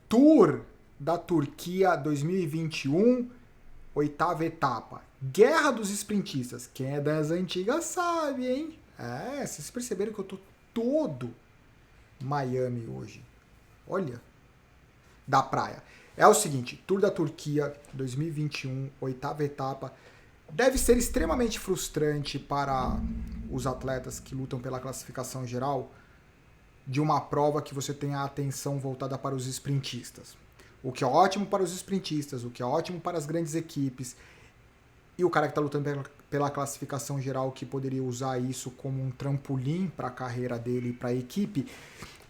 Tour da Turquia 2021, oitava etapa. Guerra dos sprintistas. Quem é das antigas sabe, hein? Vocês perceberam que eu tô todo Miami hoje. Olha, da praia. É o seguinte, Tour da Turquia 2021, oitava etapa. Deve ser extremamente frustrante para os atletas que lutam pela classificação geral de uma prova que você tem a atenção voltada para os sprintistas. O que é ótimo para os sprintistas, o que é ótimo para as grandes equipes. E o cara que está lutando pela classificação geral, que poderia usar isso como um trampolim para a carreira dele e para a equipe,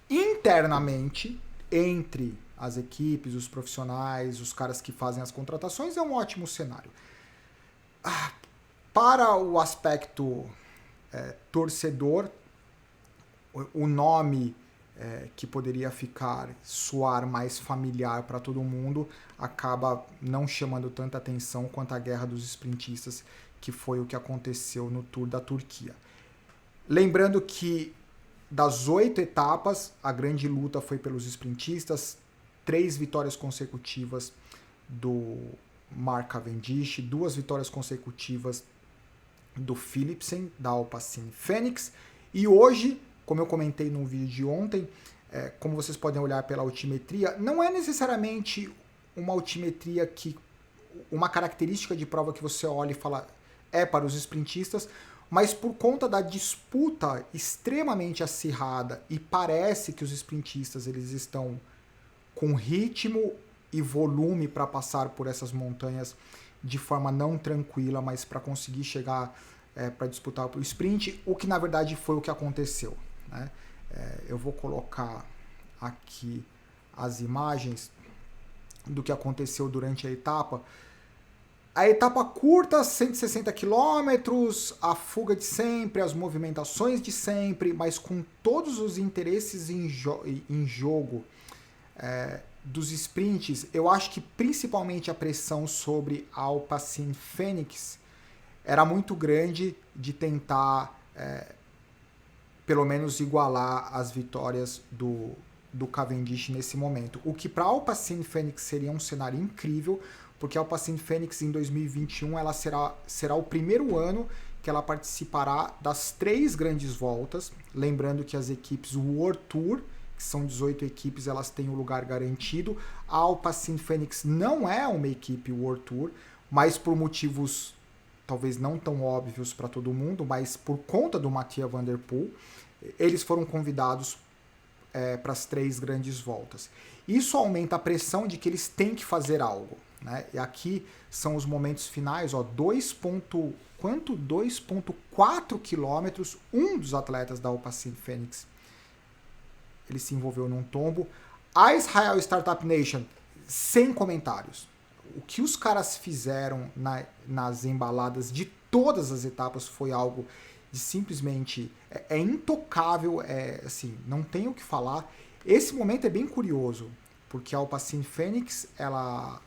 internamente, entre as equipes, os profissionais, os caras que fazem as contratações, é um ótimo cenário. Para o aspecto torcedor, o nome que poderia soar mais familiar para todo mundo, acaba não chamando tanta atenção quanto a guerra dos sprintistas, que foi o que aconteceu no Tour da Turquia. Lembrando que das 8 etapas, a grande luta foi pelos sprintistas, 3 vitórias consecutivas do Mark Cavendish, 2 vitórias consecutivas do Philipsen, da Alpecin Fenix, e hoje, como eu comentei no vídeo de ontem, como vocês podem olhar pela altimetria, não é necessariamente uma altimetria que, uma característica de prova que você olha e fala para os sprintistas, mas por conta da disputa extremamente acirrada, e parece que os sprintistas eles estão com ritmo e volume para passar por essas montanhas de forma não tranquila, mas para conseguir chegar para disputar o sprint, o que na verdade foi o que aconteceu, né? Eu vou colocar aqui as imagens do que aconteceu durante a etapa. A etapa curta, 160 quilômetros, a fuga de sempre, as movimentações de sempre, mas com todos os interesses em jogo dos sprints. Eu acho que principalmente a pressão sobre a Alpecin Fenix era muito grande de tentar pelo menos igualar as vitórias do Cavendish nesse momento. O que para a Alpecin Fenix seria um cenário incrível, porque a Alpecin Fenix em 2021 ela será o primeiro ano que ela participará das 3 grandes voltas. Lembrando que as equipes World Tour, que são 18 equipes, elas têm o lugar garantido. A Alpecin Fenix não é uma equipe World Tour, mas por motivos talvez não tão óbvios para todo mundo, mas por conta do Mathieu Van Der Poel, eles foram convidados para as 3 grandes voltas. Isso aumenta a pressão de que eles têm que fazer algo, né? E aqui são os momentos finais, 2,4 quilômetros, um dos atletas da Alpecin Fenix, ele se envolveu num tombo. A Israel Startup Nation, sem comentários. O que os caras fizeram nas embaladas de todas as etapas foi algo de simplesmente intocável, assim, não tem o que falar. Esse momento é bem curioso, porque a Alpecin Fenix, ela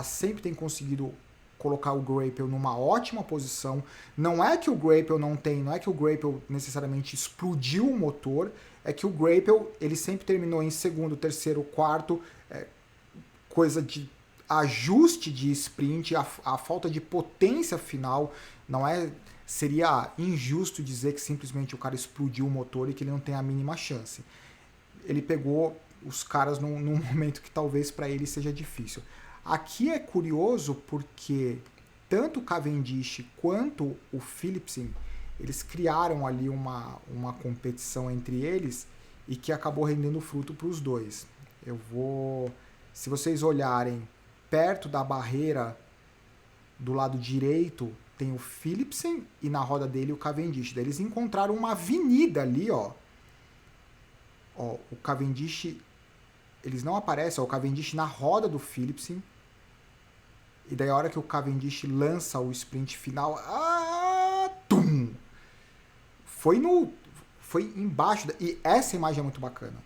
sempre tem conseguido colocar o Greipel numa ótima posição. Não é que o Greipel não é que o Greipel necessariamente explodiu o motor, é que o Greipel, ele sempre terminou em segundo, terceiro, quarto, coisa de ajuste de sprint, a falta de potência final, seria injusto dizer que simplesmente o cara explodiu o motor e que ele não tem a mínima chance. Ele pegou os caras num momento que talvez para ele seja difícil. Aqui é curioso porque tanto o Cavendish quanto o Philipsen, eles criaram ali uma competição entre eles e que acabou rendendo fruto para os dois. Se vocês olharem perto da barreira do lado direito, tem o Philipsen e na roda dele o Cavendish. Daí eles encontraram uma avenida ali, ó. O Cavendish, eles não aparecem, o Cavendish na roda do Philipsen. E daí a hora que o Cavendish lança o sprint final, tum! Foi embaixo, e essa imagem é muito bacana.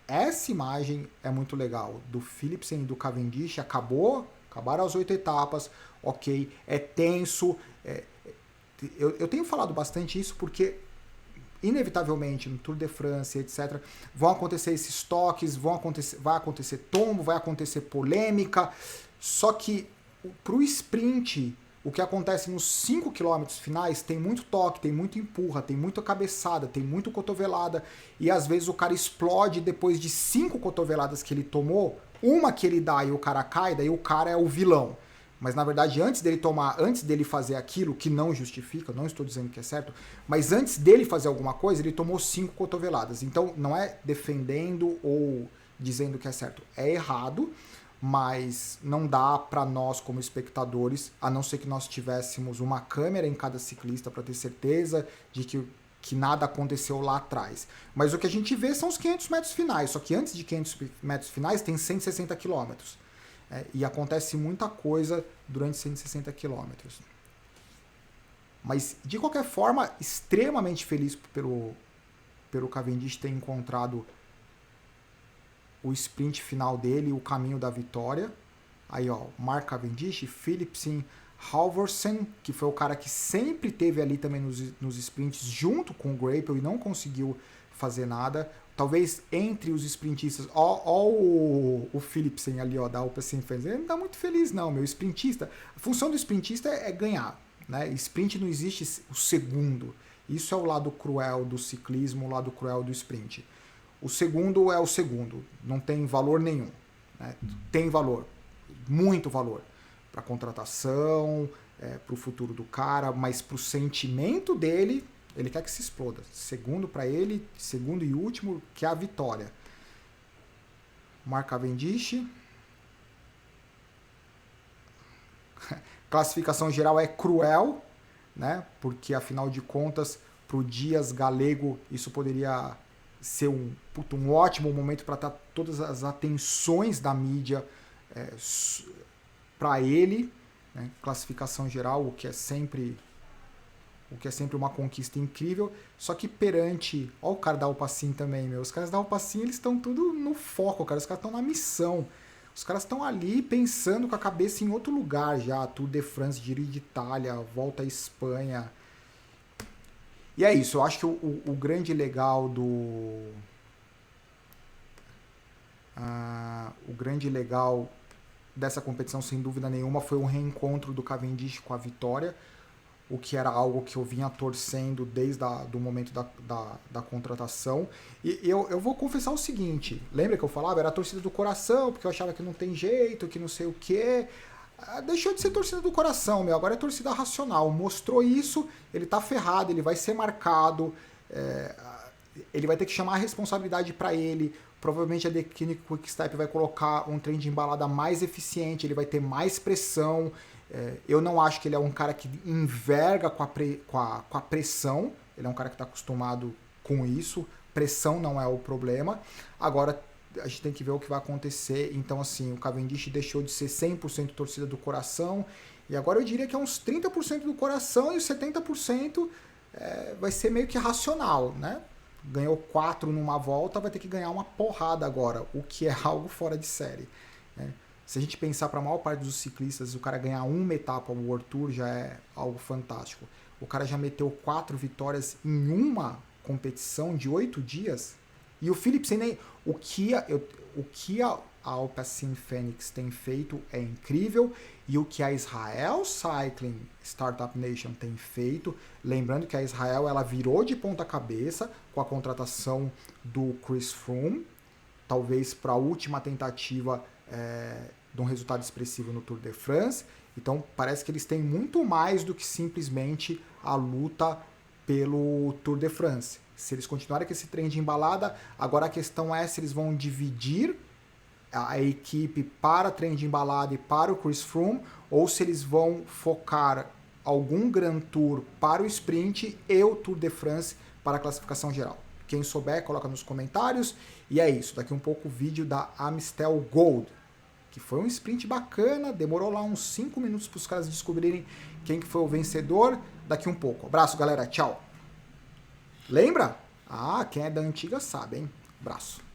Essa imagem é muito legal, do Philipsen e do Cavendish. Acabaram as 8 etapas, ok, é tenso. Eu tenho falado bastante isso porque inevitavelmente no Tour de France, etc., vão acontecer esses toques, vai acontecer tombo, vai acontecer polêmica, só que para o sprint, o que acontece nos 5 km finais, tem muito toque, tem muito empurra, tem muita cabeçada, tem muito cotovelada, e às vezes o cara explode depois de 5 cotoveladas que ele tomou, uma que ele dá e o cara cai, daí o cara é o vilão. Mas na verdade, antes dele fazer aquilo, que não justifica, não estou dizendo que é certo, mas antes dele fazer alguma coisa, ele tomou 5 cotoveladas. Então não é defendendo ou dizendo que é certo, é errado, mas não dá para nós como espectadores, a não ser que nós tivéssemos uma câmera em cada ciclista para ter certeza de que nada aconteceu lá atrás. Mas o que a gente vê são os 500 metros finais, só que antes de 500 metros finais tem 160 quilômetros. E acontece muita coisa durante 160 quilômetros. Mas, de qualquer forma, extremamente feliz pelo Cavendish ter encontrado o sprint final dele, o caminho da vitória. Aí, ó, Mark Cavendish, Philipsen, Halvorsen, que foi o cara que sempre teve ali também nos sprints junto com o Greipel e não conseguiu fazer nada. Talvez entre os sprintistas, ó o Philipsen ali, ó, da Alpecin-Fenix, ele não tá muito feliz não, meu sprintista. A função do sprintista é ganhar, né? Sprint não existe o segundo. Isso é o lado cruel do ciclismo, o lado cruel do sprint. O segundo é o segundo, não tem valor nenhum, né? Tem valor, muito valor, para contratação, para o futuro do cara, mas para o sentimento dele, ele quer que se exploda. Segundo para ele, segundo e último, que é a vitória. Mark Cavendish. Classificação geral é cruel, né? Porque afinal de contas, para o Dias Galego, isso poderia ser um ótimo momento para estar todas as atenções da mídia para ele, né? Classificação geral, o que é sempre uma conquista incrível, só que perante... Ó o cara da Alpecin também, meu. Os caras da Alpecin, eles estão tudo no foco, cara. Os caras estão na missão. Os caras estão ali pensando com a cabeça em outro lugar já. Tour de France, Giro de Itália, Volta à Espanha. E é isso. Eu acho que o grande legal do... o grande legal dessa competição, sem dúvida nenhuma, foi o reencontro do Cavendish com a vitória, o que era algo que eu vinha torcendo desde o momento da contratação. E eu vou confessar o seguinte, lembra que eu falava? Era a torcida do coração, porque eu achava que não tem jeito, que não sei o quê. Deixou de ser torcida do coração, meu. Agora é torcida racional. Mostrou isso, ele tá ferrado, ele vai ser marcado, ele vai ter que chamar a responsabilidade para ele. Provavelmente a The Quick-Step vai colocar um trem de embalada mais eficiente, ele vai ter mais pressão. Eu não acho que ele é um cara que enverga com a pressão. Ele é um cara que está acostumado com isso. Pressão não é o problema. Agora a gente tem que ver o que vai acontecer. Então, assim, o Cavendish deixou de ser 100% torcida do coração. E agora eu diria que é uns 30% do coração e os 70% vai ser meio que racional, né? Ganhou 4 numa volta, vai ter que ganhar uma porrada agora, o que é algo fora de série, né? Se a gente pensar para a maior parte dos ciclistas, o cara ganhar uma etapa no World Tour já é algo fantástico. O cara já meteu 4 vitórias em uma competição de 8 dias. E o Philipsen nem... O que a Alpecin-Fenix tem feito é incrível. E o que a Israel Cycling Startup Nation tem feito, lembrando que a Israel ela virou de ponta cabeça com a contratação do Chris Froome, talvez para a última tentativa de um resultado expressivo no Tour de France. Então parece que eles têm muito mais do que simplesmente a luta pelo Tour de France. Se eles continuarem com esse trem de embalada, agora a questão é se eles vão dividir a equipe para trem de embalada e para o Chris Froome, ou se eles vão focar algum Grand Tour para o sprint e o Tour de France para a classificação geral. Quem souber, coloca nos comentários. E é isso, daqui um pouco o vídeo da Amstel Gold, que foi um sprint bacana, demorou lá uns 5 minutos para os caras descobrirem quem que foi o vencedor. Daqui um pouco. Abraço, galera, tchau. Lembra? Quem é da antiga sabe, hein? Abraço.